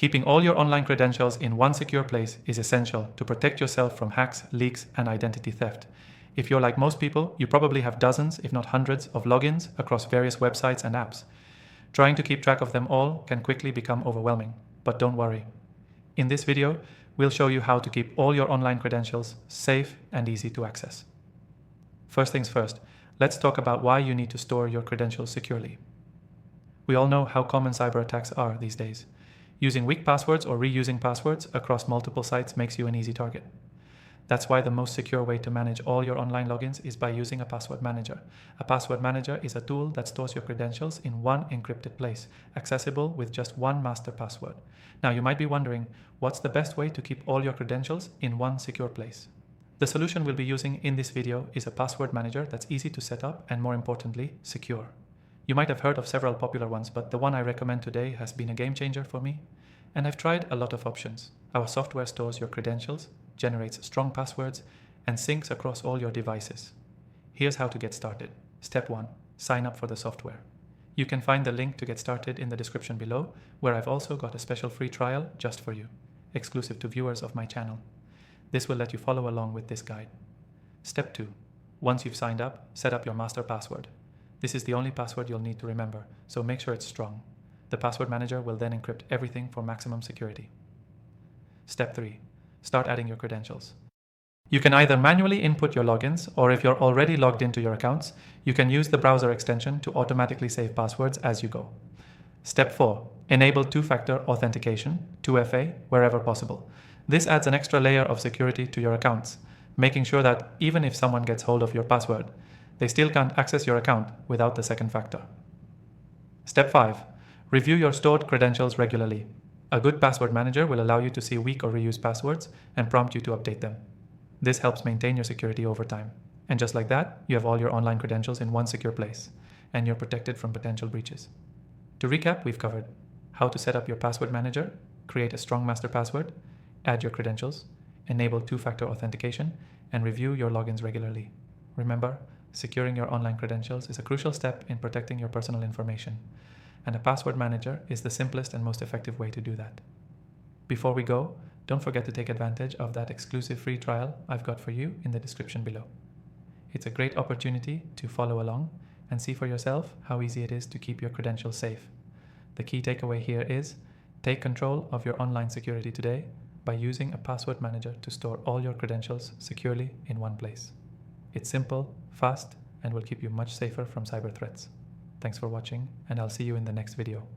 Keeping all your online credentials in one secure place is essential to protect yourself from hacks, leaks, and identity theft. If you're like most people, you probably have dozens, if not hundreds, of logins across various websites and apps. Trying to keep track of them all can quickly become overwhelming, but don't worry. In this video, we'll show you how to keep all your online credentials safe and easy to access. First things first, let's talk about why you need to store your credentials securely. We all know how common cyber attacks are these days. Using weak passwords or reusing passwords across multiple sites makes you an easy target. That's why the most secure way to manage all your online logins is by using a password manager. A password manager is a tool that stores your credentials in one encrypted place, accessible with just one master password. Now you might be wondering, what's the best way to keep all your credentials in one secure place? The solution we'll be using in this video is a password manager that's easy to set up and, more importantly, secure. You might have heard of several popular ones, but the one I recommend today has been a game changer for me. And I've tried a lot of options. Our software stores your credentials, generates strong passwords, and syncs across all your devices. Here's how to get started. Step 1. Sign up for the software. You can find the link to get started in the description below, where I've also got a special free trial just for you, exclusive to viewers of my channel. This will let you follow along with this guide. Step 2. Once you've signed up, set up your master password. This is the only password you'll need to remember, so make sure it's strong. The password manager will then encrypt everything for maximum security. Step 3. Start adding your credentials. You can either manually input your logins, or if you're already logged into your accounts, you can use the browser extension to automatically save passwords as you go. Step 4. Enable two-factor authentication, 2FA, wherever possible. This adds an extra layer of security to your accounts, making sure that even if someone gets hold of your password, they still can't access your account without the second factor. Step 5. Review your stored credentials regularly. A good password manager will allow you to see weak or reused passwords and prompt you to update them. This helps maintain your security over time. And just like that, you have all your online credentials in one secure place, and you're protected from potential breaches. To recap, we've covered how to set up your password manager, create a strong master password, add your credentials, enable two-factor authentication, and review your logins regularly. Remember, securing your online credentials is a crucial step in protecting your personal information, and a password manager is the simplest and most effective way to do that. Before we go, don't forget to take advantage of that exclusive free trial I've got for you in the description below. It's a great opportunity to follow along and see for yourself how easy it is to keep your credentials safe. The key takeaway here is, take control of your online security today by using a password manager to store all your credentials securely in one place. It's simple, fast, and will keep you much safer from cyber threats. Thanks for watching, and I'll see you in the next video.